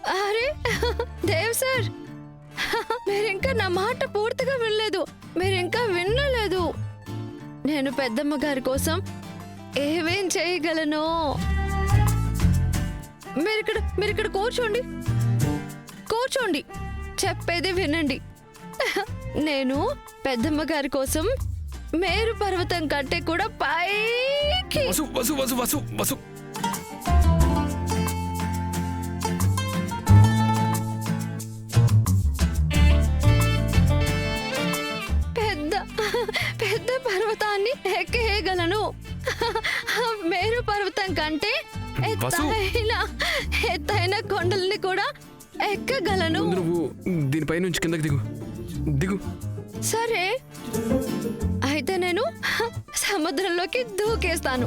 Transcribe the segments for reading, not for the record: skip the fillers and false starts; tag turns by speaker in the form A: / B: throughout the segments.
A: అరే దేవ్ సార్, మీరింకా నా మాట పూర్తిగా వినలేదు. మీరింకా వినలేదు. నేను పెద్దమ్మ గారి కోసం ఏమేం చేయగలను. మీరిక్కడ కూర్చోండి, కూర్చోండి, చెప్పేది వినండి. నేను పెద్దమ్మ గారి కోసం మేరు పర్వతం కంటే కూడా పైకి పెద్ద పర్వతాన్ని ఎక్కేయగలను. మేరు పర్వతం కంటే ఎత్తైన కొండల్ని కూడా ఎక్కగలను.
B: నువ్వు దీనిపై నుంచి కిందకి దిగు దిగు.
A: సరే, అయితే నేను సముద్రంలోకి దూకేస్తాను.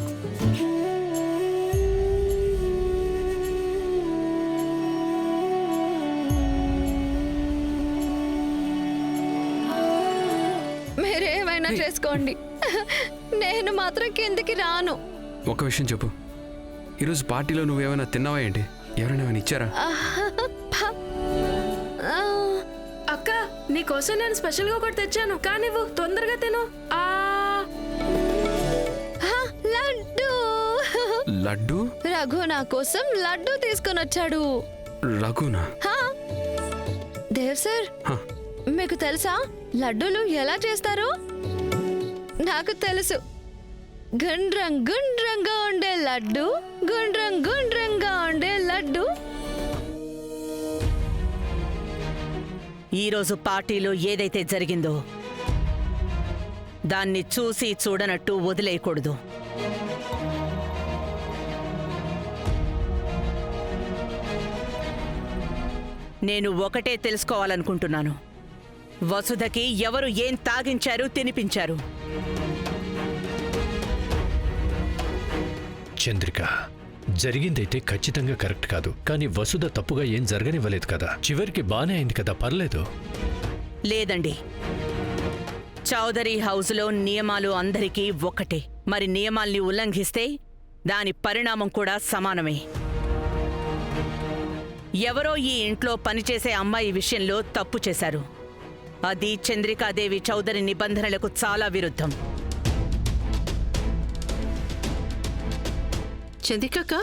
A: మీరేమైనా చేసుకోండి, నేను మాత్రం కిందికి రాను.
B: ఒక విషయం చెప్పు, ఈరోజు పార్టీలో నువ్వేమైనా తిన్నావా ఏంటి? ఎవరైనా ఏమైనా ఇచ్చారా?
C: అక్క, నీకోసం నేను స్పెషల్ గా ఒకటి తెచ్చాను, కానీ తొందరగా తిను.
A: లడ్డు.
B: లడ్డు?
A: రఘు నా కోసం లడ్డు తీసుకొని వచ్చాడు.
B: రఘునా?
A: దేవ్ సార్, మీకు తెలుసా లడ్డూలు ఎలా చేస్తారు? నాకు తెలుసు. గుండ్రంగా ఉండే లడ్డు, గుండ్రంగా ఉండే లడ్డు.
D: ఈరోజు పార్టీలో ఏదైతే జరిగిందో దాన్ని చూసి చూడనట్టు వదిలేయకూడదు. నేను ఒకటే తెలుసుకోవాలనుకుంటున్నాను, వసుధకి ఎవరు ఏం తాగించారు, తినిపించారు?
E: చంద్రిక, జరిగిందైతే ఖచ్చితంగా కరెక్ట్ కాదు, కానీ వసుధ తప్పుగా ఏం జరగనివ్వలేదు కదా. చివరికి బానే అయింది కదా, పర్లేదు.
D: లేదండి, చౌదరి హౌస్లో నియమాలు అందరికీ ఒక్కటే. మరి నియమాల్ని ఉల్లంఘిస్తే దాని పరిణామం కూడా సమానమే. ఎవరో ఈ ఇంట్లో పనిచేసే అమ్మాయి విషయంలో తప్పు చేశారు. అది చంద్రికాదేవి చౌదరి నిబంధనలకు చాలా విరుద్ధం.
C: చంద్రికక్క,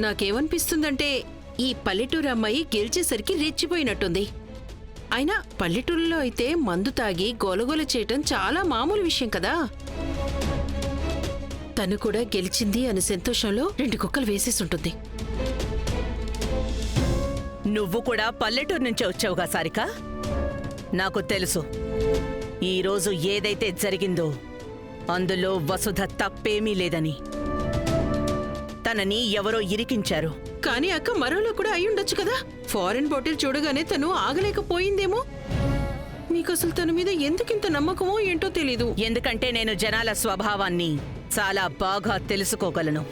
C: నాకేమనిపిస్తుందంటే ఈ పల్లెటూరు అమ్మాయి గెలిచేసరికి రెచ్చిపోయినట్టుంది. అయినా పల్లెటూరులో అయితే మందు తాగి గోలగోల చేయటం చాలా మామూలు విషయం కదా. తను కూడా గెలిచింది అనే సంతోషంలో 2 కుక్కలు వేసేసుంటుంది.
D: నువ్వు కూడా పల్లెటూరు నుంచే వచ్చావుగా సారిక. నాకు తెలుసు, ఈరోజు ఏదైతే జరిగిందో అందులో వసుధ తప్పేమీ లేదని. తనని ఎవరో ఇరికించారు.
C: కానీ అక్క, మరోలో కూడా అయ్యుండొచ్చు కదా. ఫారెన్ బాటిల్ చూడగానే తను ఆగలేకపోయిందేమో. నీకసలు తన మీద ఎందుకింత నమ్మకమో ఏంటో తెలీదు.
D: ఎందుకంటే నేను జనాల స్వభావాన్ని చాలా బాగా తెలుసుకోగలను.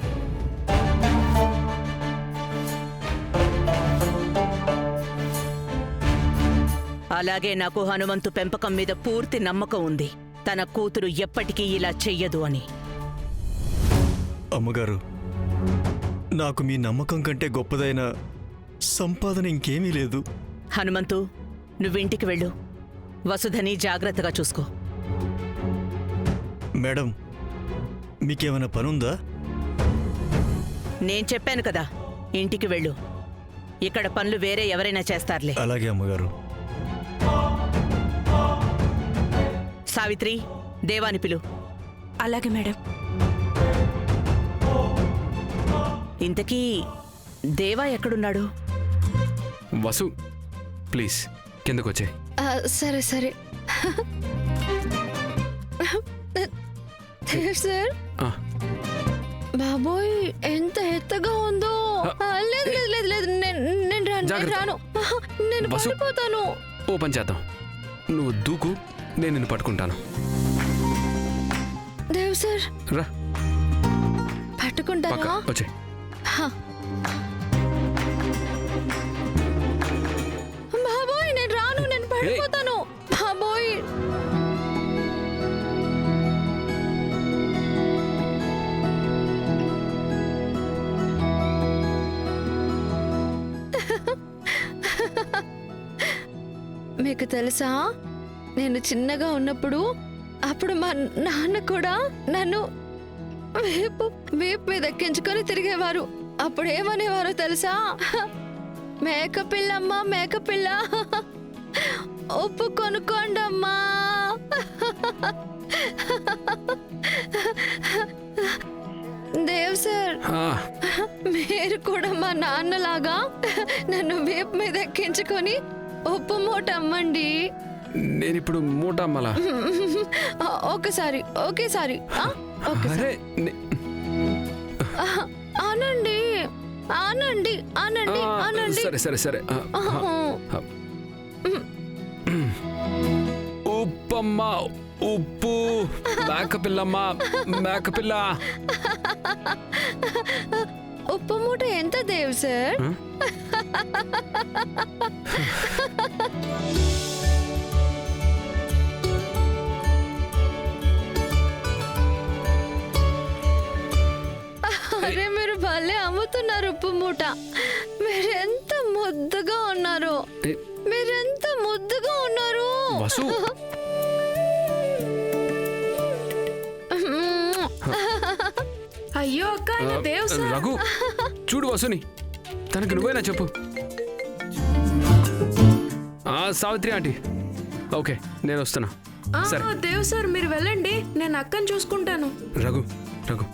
D: అలాగే నాకు హనుమంతు పెంపకం మీద పూర్తి నమ్మకం ఉంది. తన కూతురు ఎప్పటికీ ఇలా చెయ్యదు అని.
F: అమ్మగారు, నాకు మీ నమ్మకం కంటే గొప్పదైన సంపాదన ఇంకేమీ లేదు.
D: హనుమంతు, నువ్వింటికి వెళ్ళు. వసుధని జాగ్రత్తగా చూసుకో.
F: మేడం, మీకేమైనా పనుందా?
D: నేను చెప్పాను కదా, ఇంటికి వెళ్ళు. ఇక్కడ పనులు వేరే ఎవరైనా చేస్తారులే.
F: అలాగే అమ్మగారు.
D: సావిత్రి, దేవాని పిలు.
C: అలాగే మేడం.
D: ఇంతకీ దేవా ఎక్కడున్నాడు?
B: వసు, ప్లీజ్ కిందకొచ్చే.
A: సరే సరే. సార్, బాబోయ్ ఎంత ఎత్తగా ఉందో. లేదు లేదు లేదు లేదు, నేను రాను. నేను పడిపోతాను.
B: ఓ పని చేద్దాం, నువ్వు దూకు, నేను నిన్ను పట్టుకుంటాను.
A: దేవ్ సార్,
B: రా,
A: పట్టుకుంటారా?
B: వచ్చే.
A: బాబోయ్ నేను రాను, నేను పడిపోతాను. బాబోయ్. మీకు తెలుసా, నేను చిన్నగా ఉన్నప్పుడు అప్పుడు మా నాన్న కూడా నన్ను వీపు మీద ఎక్కించుకొని తిరిగేవారు. అప్పుడు ఏమనేవారో తెలుసా? మేకపిల్లమ్మా మేకపిల్ల, ఉప్పు కొనుక్కోండమ్మా. దేవ్ సార్,
B: ఆ,
A: మీరు కూడా మా నాన్నలాగా నన్ను వీపు మీద ఎక్కించుకొని ఉప్పు మూట అమ్మండి.
B: నేనిప్పుడు మూట అమ్మలా?
A: ఒకేసారి ఒకేసారి
B: అరే
A: ఆనండి ఆనండి ఆనండి ఆనండి.
B: సరే సరే సరే. ఉప్పమ్మ, ఉప్పు, మేకపిల్లమ్మ మేకపిల్ల.
A: ఉప్పు మూట ఎంత దేవ్ సార్? అరే మీరు భలే అమ్ముతున్నారు ఉప్పు మూట. మీరెంత ముద్దుగా ఉన్నారు, మీరెంత ముద్దుగా ఉన్నారు.
B: వసు,
G: అయ్యో అక్క, ఆయన దేవ్ సార్.
B: రఘు చూడు వసుని, తనకి నువ్వేనా చెప్పు. సావిత్రి ఆంటీ, ఓకే నేను వస్తున్నా. సరే
G: దేవ్ సార్, మీరు వెళ్ళండి, నేను అక్కని చూసుకుంటాను.
B: రఘు రఘు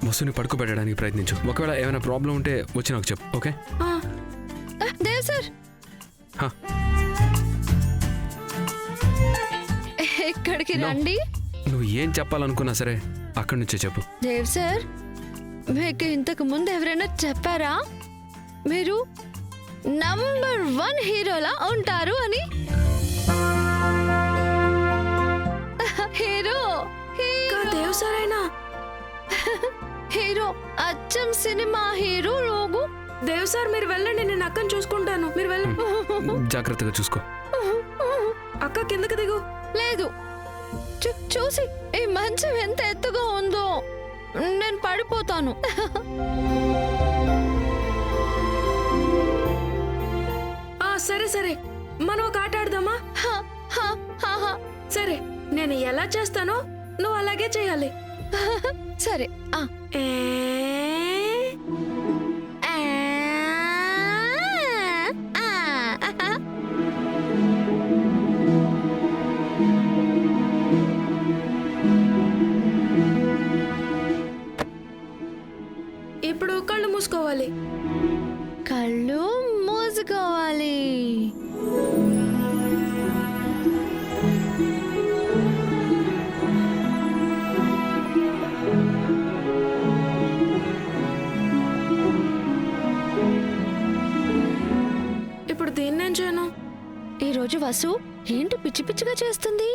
B: వసుని పడుకోబెట్టడానికి ప్రయత్నించు. ఒకవేళ ఏమైనా ప్రాబ్లం ఉంటే వచ్చి నాకు చెప్పు. ఓకే
A: దేవ్ సార్, ఇక్కడికి రండి.
B: నువ్వు ఏం చెప్పాలనుకున్నా సరే అక్కడి నుంచే చెప్పు.
A: దేవ్ సార్, మీకు ఇంతకు ముందు ఎవరైనా చెప్పారా మీరు నంబర్ 1 హీరోలా ఉంటారు అని? హీరో
G: దేవ్ సార్ అయినా
A: హీరో, అచ్చం సినిమా హీరో లోగు.
G: దేవ్ సార్ మీరు వెళ్ళండి, నేను అక్కని చూసుకుంటాను. మీరు వెళ్ళండి,
B: జాగ్రత్తగా చూసుకో.
G: అక్క కిందకి దిగు.
A: లేదు, చూసి ఈ మంచం ఎంత ఎత్తుగా ఉందో, నేను పడిపోతాను.
G: సరే సరే, మనం ఒక ఆట ఆడదామా? సరే, నేను ఎలా చేస్తానో నువ్వు అలాగే చేయాలి.
A: సరే.
G: ఇప్పుడు కళ్ళు మూసుకోవాలి.
A: కళ్ళు మూసుకోవాలి.
G: ఇప్పుడు దీన్ని ఏం చేయను?
A: ఈరోజు వసు ఏంటి పిచ్చి పిచ్చిగా చేస్తుంది?